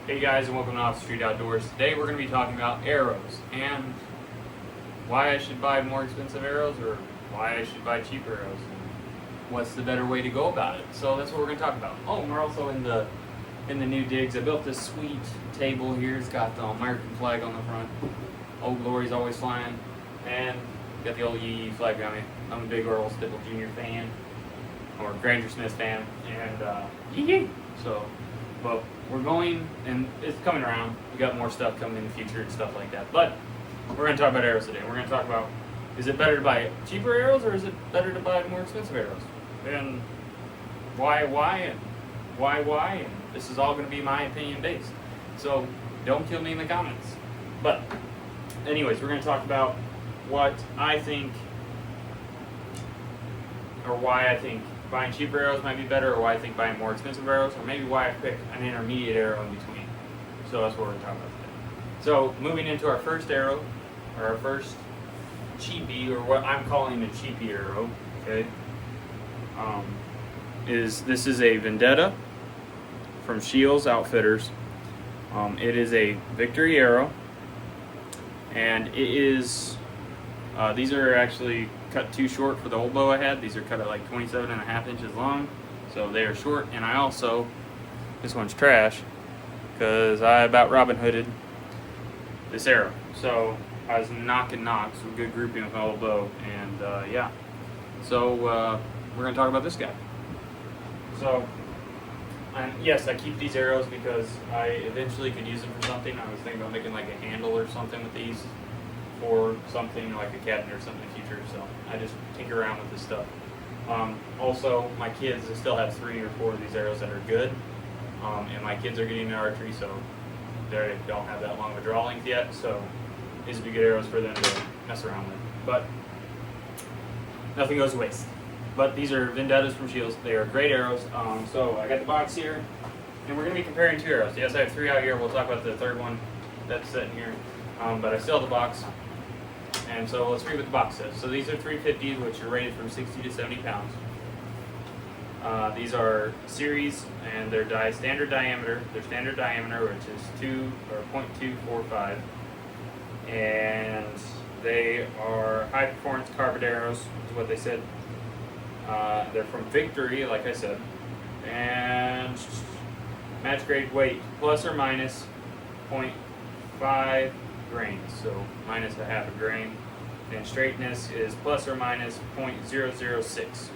Hey guys, and welcome to Off the Street Outdoors. Today we're going to be talking about arrows and why I should buy more expensive arrows or why I should buy cheaper arrows and what's the better way to go about it. So that's what we're going to talk about. Oh, and we're also in the new digs. I built this sweet table here. It's got the American flag on the front. Old Glory's always flying, and got the old Yee flag behind me. I'm a big Earl Stibble Jr. fan, or Granger Smith fan, and yee. So, but we're going, and it's coming around. We got more stuff coming in the future and stuff like that. But we're going to talk about arrows today. We're going to talk about, is it better to buy cheaper arrows or is it better to buy more expensive arrows? And why, and why, and this is all going to be my opinion based. So don't kill me in the comments. But anyways, we're going to talk about what I think, or why I think buying cheaper arrows might be better, or why I think buying more expensive arrows, or maybe why I pick an intermediate arrow in between. So that's what we're going to talk about today. So moving into our first arrow, or our first cheapie, or what I'm calling a cheapie arrow, okay, this is a Vendetta from Shields Outfitters. It is a Victory arrow, and it is, these are actually cut too short for the old bow I had. These are cut at like 27.5 inches long, so they are short. And I also, this one's trash because I about Robin Hooded this arrow. So I was knocking knocks with good grouping with my old bow, and yeah. So we're gonna talk about this guy. So yes, I keep these arrows because I eventually could use them for something. I was thinking about making like a handle or something with these, for something like a cabinet or something in the future, so I just tinker around with this stuff. Also, my kids, I still have 3 or 4 of these arrows that are good, and my kids are getting into archery, so they don't have that long of a draw length yet, so these would be good arrows for them to mess around with. But nothing goes to waste. But these are Vendettas from Shields. They are great arrows. So I got the box here, and we're going to be comparing 2 arrows. Yes, I have 3 out here. We'll talk about the third one that's sitting here, but I still have the box. And so let's read what the box says. So these are 350s, which are rated from 60 to 70 pounds. These are series, and their standard diameter, which is 2 or 0.245, and they are high performance carbide arrows, is what they said. They're from Victory, like I said, and match grade weight plus or minus 0.5 grains, so minus a half a grain, and straightness is plus or minus 0.006.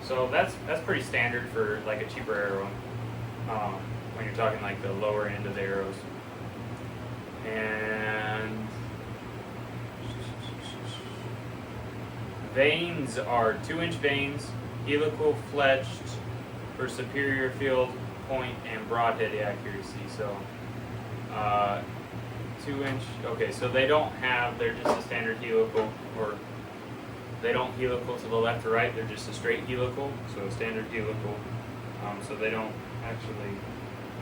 So that's pretty standard for like a cheaper arrow, when you're talking like the lower end of the arrows. And vanes are 2-inch vanes, helical fletched for superior field point and broadhead accuracy. So 2-inch. Okay, so they're just a standard helical, or they don't helical to the left or right, they're just a straight helical, so a standard helical. So they don't actually,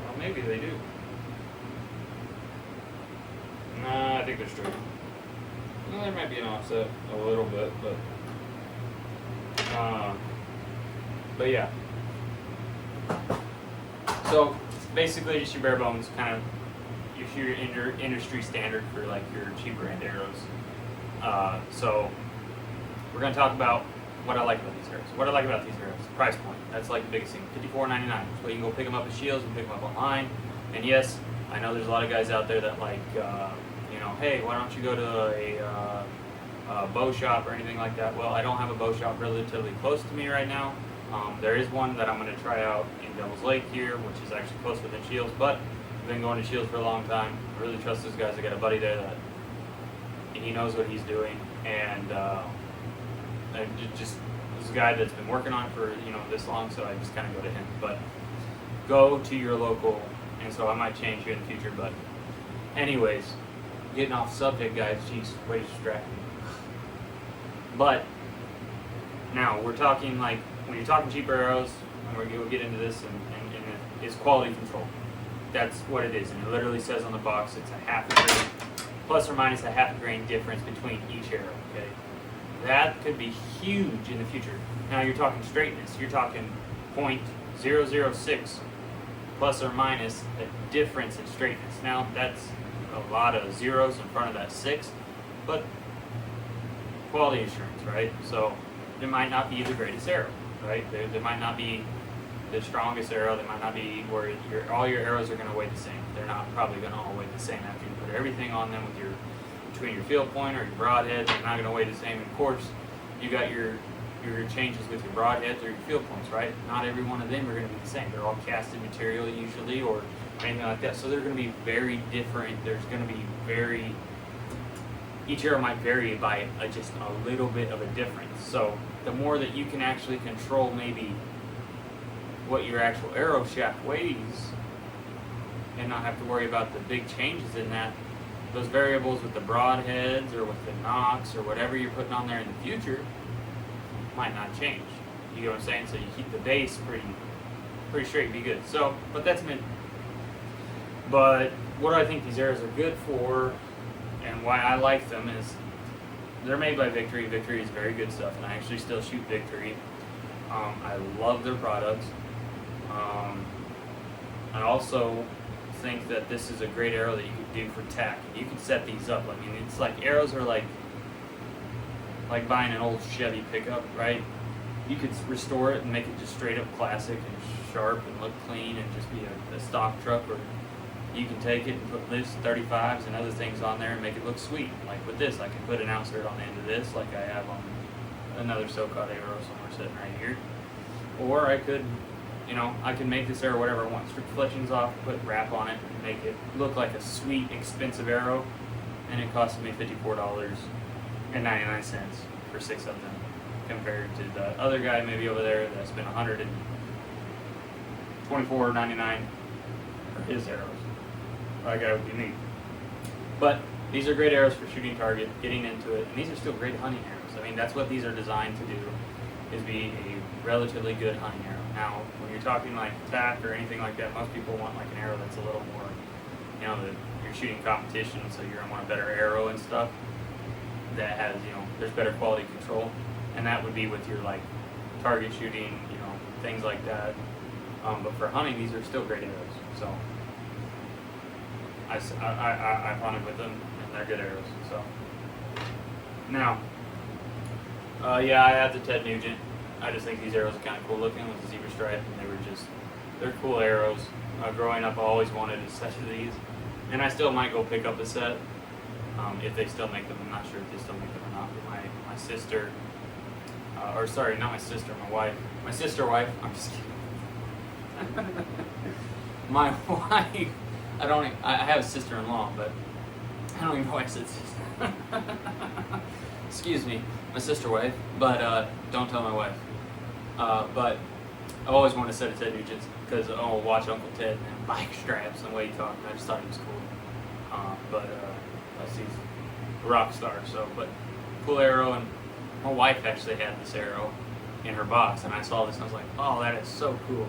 well, maybe they do. Nah, I think they're straight. Well, there might be an offset a little bit, but yeah. So basically just your bare bones kind of your industry standard for like your cheaper end arrows. So we're going to talk about what I like about these arrows. What I like about these arrows, price point. That's like the biggest thing. $54.99. So you can go pick them up at Shields and pick them up online. And yes, I know there's a lot of guys out there that like, hey, why don't you go to a bow shop or anything like that? Well, I don't have a bow shop relatively close to me right now. There is one that I'm going to try out in Devil's Lake here, which is actually closer than Shields, but I've been going to Shields for a long time. I really trust those guys. I got a buddy there that he knows what he's doing, and just this guy that's been working on it for this long, so I just kind of go to him. But go to your local, and so I might change here in the future. But anyways, getting off subject, guys. Jeez, way distracting. But now we're talking like when you're talking cheaper arrows, and we'll get into this, and it's quality control. That's what it is, and it literally says on the box it's a half a grain, plus or minus a half a grain difference between each arrow. Okay, that could be huge in the future. Now you're talking straightness. You're talking 0.006 plus or minus a difference in straightness. Now that's a lot of zeros in front of that 6, but quality assurance, right? So it might not be the greatest arrow, right? They might not be the strongest arrow. They might not be where all your arrows are going to weigh the same. They're not probably going to all weigh the same after you put everything on them with between your field point or your broadheads. They're not going to weigh the same. Of course, you got your changes with your broadheads or your field points, right? Not every one of them are going to be the same. They're all casted material usually, or anything like that. So they're going to be very different. There's going to be each arrow might vary by just a little bit of a difference. So the more that you can actually control maybe what your actual arrow shaft weighs and not have to worry about the big changes in that, those variables with the broadheads or with the nocks or whatever you're putting on there in the future might not change. You get what I'm saying? So you keep the base pretty straight and be good. So, but that's me. But what I think these arrows are good for and why I like them is they're made by Victory. Victory is very good stuff, and I actually still shoot Victory. I love their products. I also think that this is a great arrow that you could do for tack. You could set these up. I mean, it's like arrows are like buying an old Chevy pickup, right? You could restore it and make it just straight up classic and sharp and look clean and just be a stock truck, or you can take it and put loose 35s and other things on there and make it look sweet. Like with this, I can put an outsert on the end of this like I have on another so-called arrow somewhere sitting right here. Or I could, I can make this arrow whatever I want. Strip fletchings off, put wrap on it, and make it look like a sweet, expensive arrow. And it costed me $54.99 for 6 of them, compared to the other guy maybe over there that spent $124.99 for his arrows. That guy would be me. But these are great arrows for shooting target, getting into it, and these are still great hunting arrows. I mean, that's what these are designed to do, is be a relatively good hunting arrow. Now, when you're talking like tack or anything like that, most people want like an arrow that's a little more, that you're shooting competition, so you're gonna want a better arrow and stuff that has, there's better quality control, and that would be with your like target shooting, things like that. But for hunting, these are still great arrows. So I hunted with them, and they're good arrows. So now, yeah, I had the Ted Nugent. I just think these arrows are kind of cool looking with the zebra stripe, and they're cool arrows. Growing up, I always wanted a set of these, and I still might go pick up a set if they still make them. I'm not sure if they still make them or not. But my sister, or sorry, not my sister, my sister-wife. I'm just kidding. My wife. I have a sister-in-law, but I don't even know why I said sister. Excuse me, my sister-wife, but don't tell my wife. But I always wanted a set of Ted Nugents because watch Uncle Ted and bike straps and the way he talked. I just thought he was cool. But he's a rock star. So, but cool arrow, and my wife actually had this arrow in her box, and I saw this and I was like, oh, that is so cool.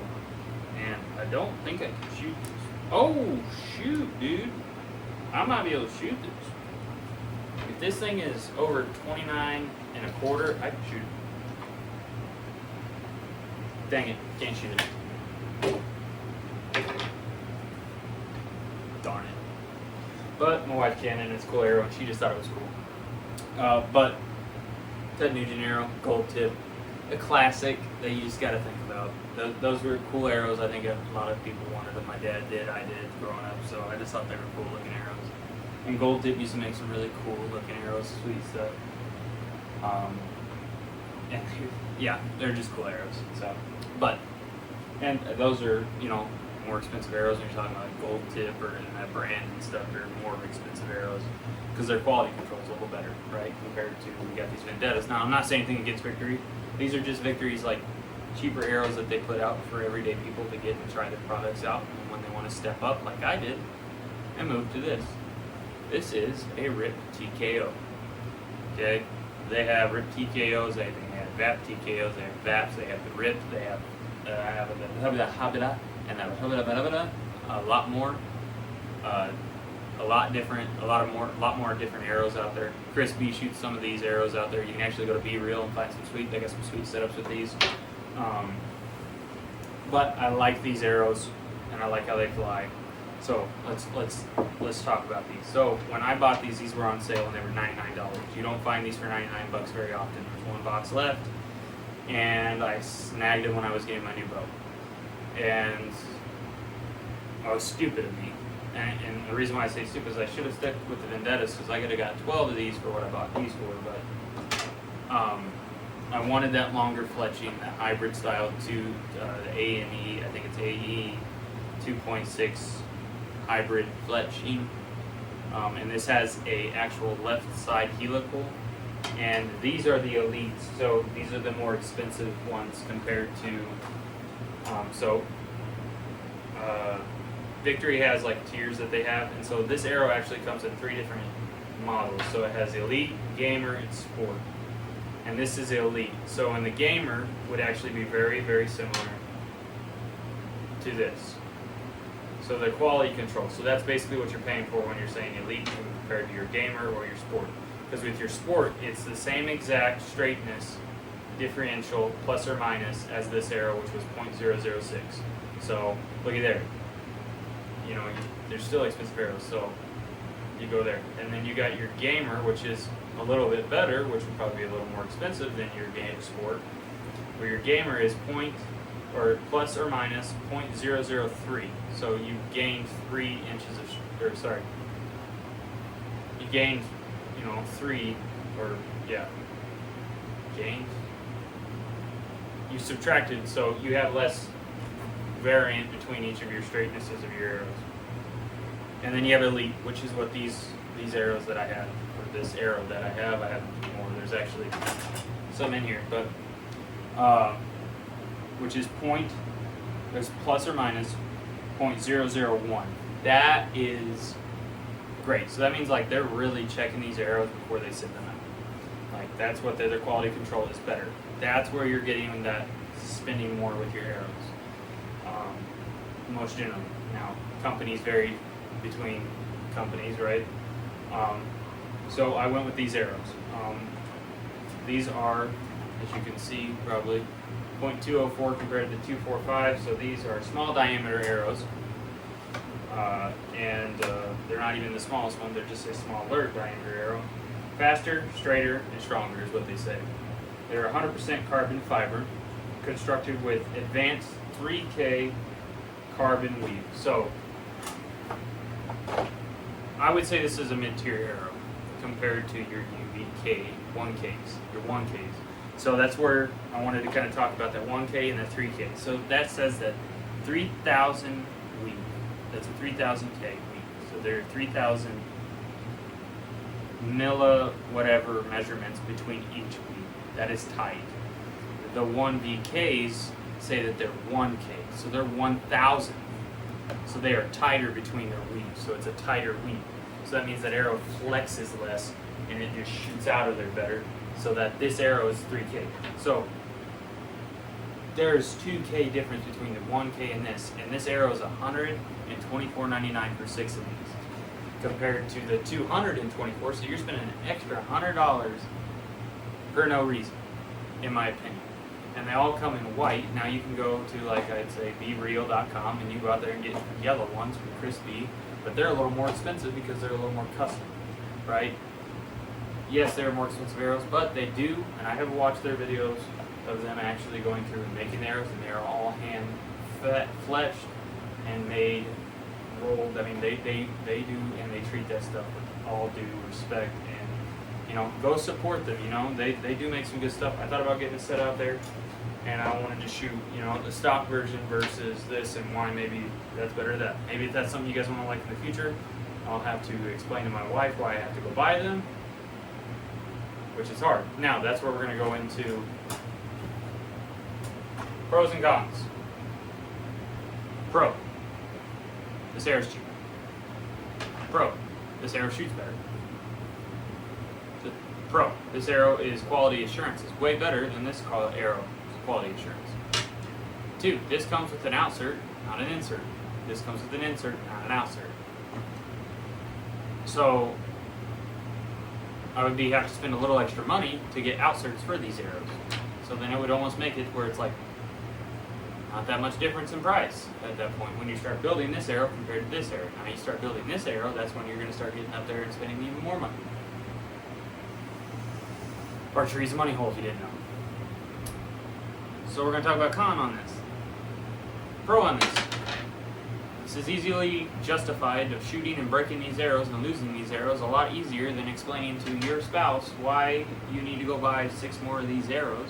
And I don't think I can shoot this. Oh shoot, dude! I might be able to shoot this. If this thing is over 29 1/4, I can shoot it. Dang it, can't shoot it. Darn it. But my wife can, and it's a cool arrow, and she just thought it was cool. But Ted Nugent arrow, gold tip, a classic that you just got to think about. Those were cool arrows. I think a lot of people wanted them. My dad did, I did growing up, so I just thought they were cool looking arrows. And gold tip used to make some really cool looking arrows, sweet stuff. And yeah, they're just cool arrows. So, and those are, more expensive arrows when you're talking about gold tip or that brand and stuff. They're more expensive arrows because their quality control is a little better, right? Compared to, we got these Vendettas. Now, I'm not saying anything against Victory. These are just Victory's like cheaper arrows that they put out for everyday people to get and try their products out. And when they want to step up, like I did, and move to this. This is a RIP TKO. Okay? They have RIP TKOs, they have VAP TKOs, they have VAPs, they have the RIP, they have the Habita, and a lot more. A lot more different arrows out there. Chris B shoots some of these arrows out there. You can actually go to Be Real and find some sweet. They got some sweet setups with these. But I like these arrows and I like how they fly. So let's talk about these. So when I bought these were on sale and they were $99. You don't find these for 99 bucks very often. There's one box left, and I snagged it when I was getting my new boat. And I was stupid of me. And the reason why I say stupid is I should have stuck with the Vendettas, because I could have got 12 of these for what I bought these for. But I wanted that longer fletching, that hybrid style to the A&E. I think it's AE 2.6 hybrid fletching. And this has a actual left side helical. And these are the elites, so these are the more expensive ones compared to. Victory has like tiers that they have, and so this arrow actually comes in 3 different models. So it has Elite, Gamer, and Sport. And this is Elite. So in the Gamer would actually be very, very similar to this. So the quality control. So that's basically what you're paying for when you're saying Elite compared to your Gamer or your Sport. Because with your Sport, it's the same exact straightness differential plus or minus as this arrow, which was .006. So look at there. You know, they're still expensive arrows, so you go there. And then you got your Gamer, which is a little bit better, which would probably be a little more expensive than your Game Sport. Where your Gamer is plus or minus .003. So you gained 3 inches of, you gained, 3, gained. You subtracted, so you have less variant between each of your straightnesses of your arrows. And then you have Elite, which is what these arrows that I have, or this arrow that I have more. There's actually some in here, but which is there's plus or minus .001. That is great. So that means like they're really checking these arrows before they send them out. Like that's what their quality control is better. That's where you're getting that spending more with your arrows. Most generally. Now, companies vary between companies, right? So I went with these arrows. These are, as you can see, probably .204 compared to 245. So these are small diameter arrows. And they're not even the smallest one, they're just a smaller diameter arrow. Faster, straighter, and stronger is what they say. They're 100% carbon fiber, constructed with advanced 3K carbon weave. So I would say this is a mid-tier arrow compared to your UVK 1Ks, your 1Ks. So that's where I wanted to kind of talk about that 1K and the 3K. So that says that 3,000 weave. That's a 3,000K weave. So there are 3,000 whatever measurements between each weave. That is tight. The 1VKs say that they're 1K, so they're 1,000. So they are tighter between their weaves, so it's a tighter weave. So that means that arrow flexes less and it just shoots out of there better, so that this arrow is 3K. So there's 2K difference between the 1K and this arrow is $124.99 for 6 of these, compared to the 224. So you're spending an extra $100 for no reason, in my opinion. And they all come in white. Now you can go to, like I'd say, BeReal.com and you go out there and get yellow ones from Chris B, but they're a little more expensive because they're a little more custom, right? Yes, they're more expensive arrows, but they do, and I have watched their videos of them actually going through and making arrows, and they are all hand fletched and made, rolled. I mean, they do, and they treat that stuff with all due respect. And go support them. They do make some good stuff. I thought about getting a set out there, and I wanted to shoot, the stock version versus this, and why maybe that's better than that. Maybe if that's something you guys want to like in the future, I'll have to explain to my wife why I have to go buy them, which is hard. Now, that's where we're going to go into pros and cons. Pro, this arrow's cheap. Pro, this arrow shoots better. Pro, this arrow is quality assurance. It's way better than this arrow quality assurance. 2, this comes with an outsert, not an insert. This comes with an insert, not an outsert. So I would have to spend a little extra money to get outserts for these arrows. So then it would almost make it where it's like Not that much difference in price at that point when you start building this arrow compared to this arrow. Now you start building this arrow, that's when you're going to start getting up there and spending even more money. Archery's a money hole if you didn't know. So we're going to talk about con on this. Pro on this. This is easily justified of shooting and breaking these arrows and losing these arrows a lot easier than explaining to your spouse why you need to go buy 6 more of these arrows.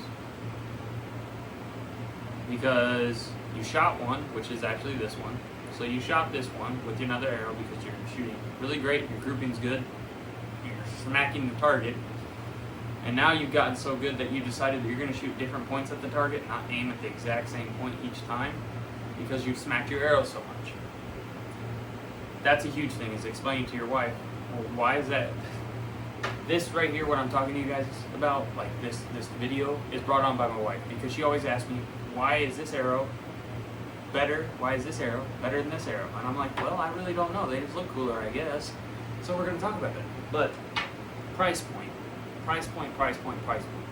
Because you shot one, which is actually this one. So you shot this one with another arrow because you're shooting really great, your grouping's good, you're smacking the target, and now you've gotten so good that you decided that you're going to shoot different points at the target, not aim at the exact same point each time, because you've smacked your arrows so much. That's a huge thing, is explaining to your wife, well, why is that? This right here, what I'm talking to you guys about, like this video, is brought on by my wife, because she always asks me, why is this arrow better? Why is this arrow better than this arrow? And I'm like, well, I really don't know. They just look cooler, I guess. So we're going to talk about that. But price point. Price point, price point, price point.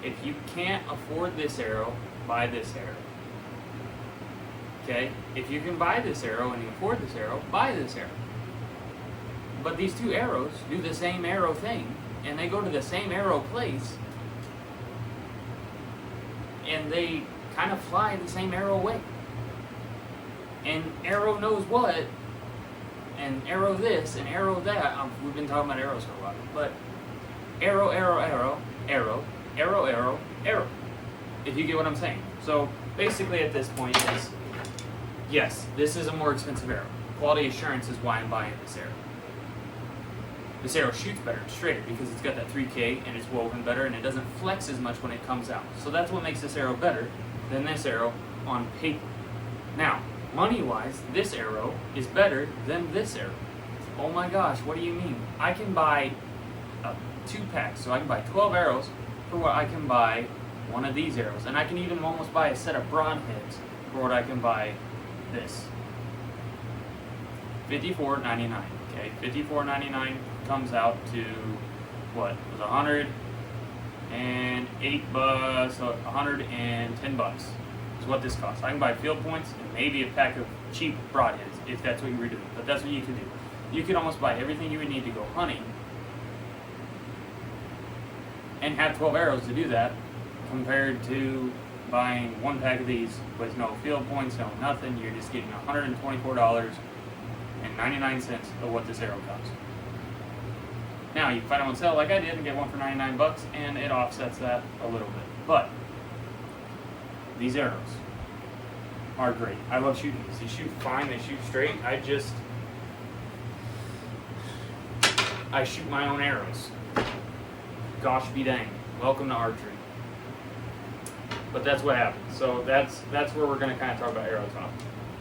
If you can't afford this arrow, buy this arrow. Okay? If you can buy this arrow and you afford this arrow, buy this arrow. But these two arrows do the same arrow thing, and they go to the same arrow place, and they kind of fly the same arrow way. And arrow knows what, and arrow this, and arrow that. We've been talking about arrows for a while, but arrow, arrow, arrow, arrow, arrow, arrow, arrow. If you get what I'm saying. So basically at this point is, yes, this is a more expensive arrow. Quality assurance is why I'm buying this arrow. This arrow shoots better, straighter, because it's got that 3K and it's woven better and it doesn't flex as much when it comes out. So that's what makes this arrow better than this arrow on paper. Now, money-wise, this arrow is better than this arrow. Oh my gosh, what do you mean? I can buy 2 packs, so I can buy 12 arrows for what I can buy one of these arrows. And I can even almost buy a set of broadheads for what I can buy this. $54.99. Okay, $54.99 comes out to what? It was $108, so $110 is what this costs. I can buy field points and maybe a pack of cheap broadheads if that's what you were doing. But that's what you can do. You can almost buy everything you would need to go hunting and have 12 arrows to do that, compared to buying 1 pack of these with no field points, no nothing. You're just getting $124.99 of what this arrow costs. Now you can find them on sale like I did and get one for $99, and it offsets that a little bit. But these arrows are great. I love shooting these. They shoot fine. They shoot straight. I shoot my own arrows. Gosh be dang. Welcome to archery. But that's what happens. So that's where we're going to kind of talk about arrow talk.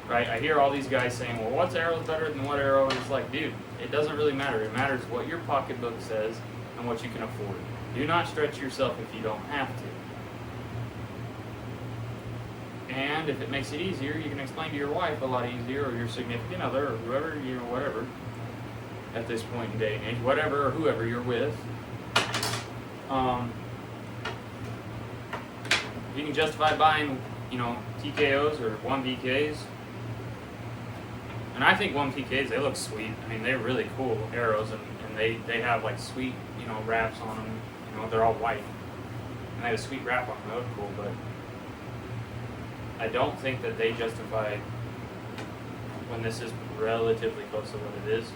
Right? I hear all these guys saying, well, what's arrow better than what arrow? And it's like, dude, it doesn't really matter. It matters what your pocketbook says and what you can afford. Do not stretch yourself if you don't have to. And if it makes it easier, you can explain to your wife a lot easier, or your significant other, or whoever, whatever, at this point in day and age, whatever or whoever you're with. You can justify buying, TKOs or 1PKs. And I think 1PKs, they look sweet. I mean, they're really cool arrows, and they have like sweet, wraps on them. They're all white. And they have a sweet wrap on them. They look cool, but I don't think that they justify when this is relatively close to what it is.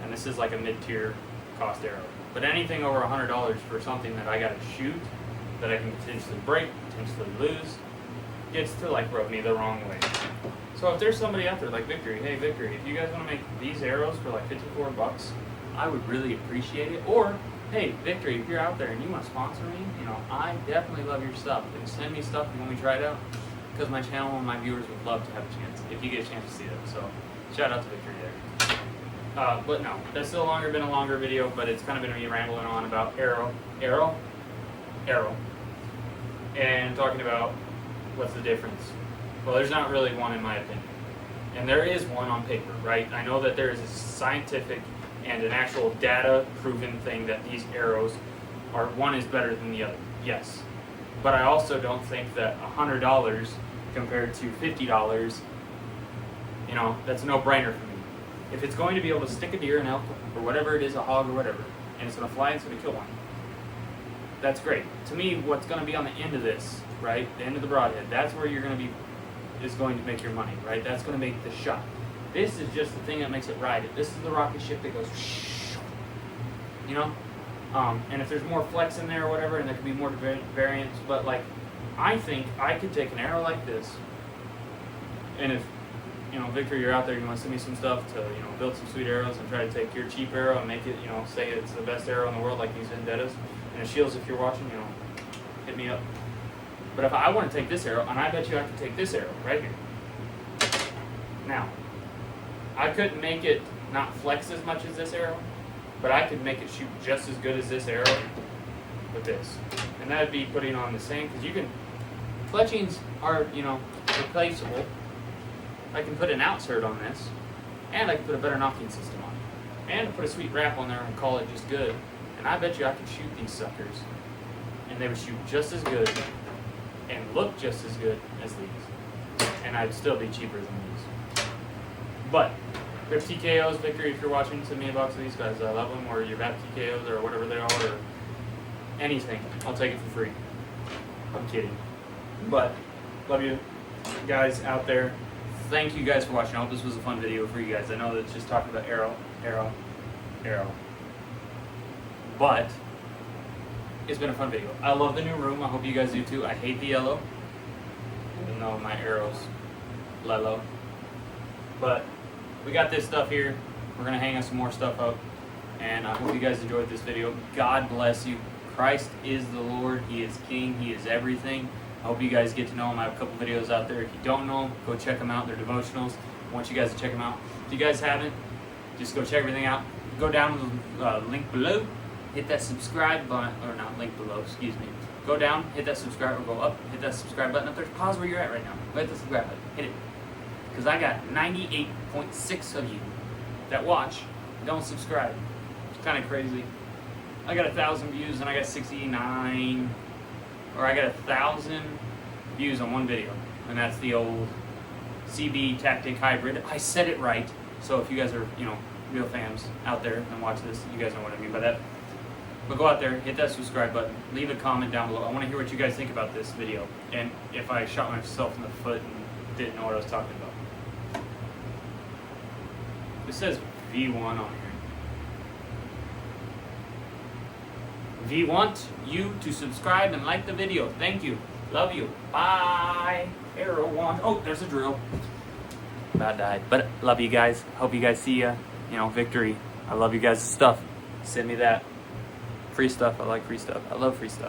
And this is like a mid-tier cost arrow. But anything over $100 for something that I gotta shoot, that I can potentially break, potentially lose, gets to like rub me the wrong way. So if there's somebody out there like Victory, hey Victory, if you guys want to make these arrows for like $54, I would really appreciate it. Or hey Victory, if you're out there and you want to sponsor me, I definitely love your stuff. And send me stuff when we try it out, because my channel and my viewers would love to have a chance if you get a chance to see them. So shout out to Victory there. But no, that's still been a longer video, but it's kind of been me rambling on about arrow, and talking about what's the difference. Well, there's not really one in my opinion. And there is one on paper, right? I know that there is a scientific and an actual data proven thing that these arrows one is better than the other. Yes. But I also don't think that $100 compared to $50, you know, that's a no-brainer for me. If it's going to be able to stick a deer, an elk, or whatever it is, a hog or whatever, and it's going to fly, it's going to kill one, that's great. To me, what's going to be on the end of this, right, the end of the broadhead, that's where you're going to be, is going to make your money, right? That's going to make the shot. This is just the thing that makes it ride it. This is the rocket ship that goes, you know? And if there's more flex in there or whatever, and there could be more variants, but like, I think I could take an arrow like this, and if, you know, Victor, you're out there, you want to send me some stuff to, you know, build some sweet arrows and try to take your cheap arrow and make it, you know, say it's the best arrow in the world, like these Vendettas. And Shields, if you're watching, you know, hit me up. But if I want to take this arrow, and I bet you I could take this arrow right here. Now, I couldn't make it not flex as much as this arrow, but I could make it shoot just as good as this arrow with this. And that would be putting on the same, because you can, fletchings are, you know, replaceable. I can put an outsert on this, and I can put a better knocking system on it. And put a sweet wrap on there and call it just good. And I bet you I could shoot these suckers, and they would shoot just as good and look just as good as these. And I'd still be cheaper than these. But, we have TKOs, Victor, if you're watching, send me a box of these guys. I love them, or your VAP TKOs, or whatever they are, or anything. I'll take it for free. I'm kidding. But, love you guys out there. Thank you guys for watching. I hope this was a fun video for you guys. I know that it's just talking about arrow. But, it's been a fun video. I love the new room. I hope you guys do too. I hate the yellow, even though my arrow's yellow. But, we got this stuff here. We're going to hang us some more stuff up. And I hope you guys enjoyed this video. God bless you. Christ is the Lord. He is King. He is everything. I hope you guys get to know him. I have a couple videos out there. If you don't know him, go check them out. They're devotionals. I want you guys to check them out. If you guys haven't, just go check everything out. Go down to the link below. Hit that subscribe button, or not link below, excuse me. Go down, hit that subscribe, or go up, hit that subscribe button. Up there, pause where you're at right now. Hit the subscribe button. Hit it. Because I got 98.6 of you that watch don't subscribe. It's kind of crazy. I got 1,000 views and I got 69, or I got 1,000 views on one video, and that's the old CB Tactic Hybrid. I said it right, so if you guys are, you know, real fans out there and watch this, you guys know what I mean by that. But go out there, hit that subscribe button, leave a comment down below. I want to hear what you guys think about this video, and if I shot myself in the foot and didn't know what I was talking about. It says V1 on here. We want you to subscribe and like the video. Thank you. Love you. Bye. Arrow one. Oh, there's a drill. About died. But love you guys. Hope you guys see you know, victory. I love you guys' stuff. Send me that. Free stuff. I like free stuff. I love free stuff.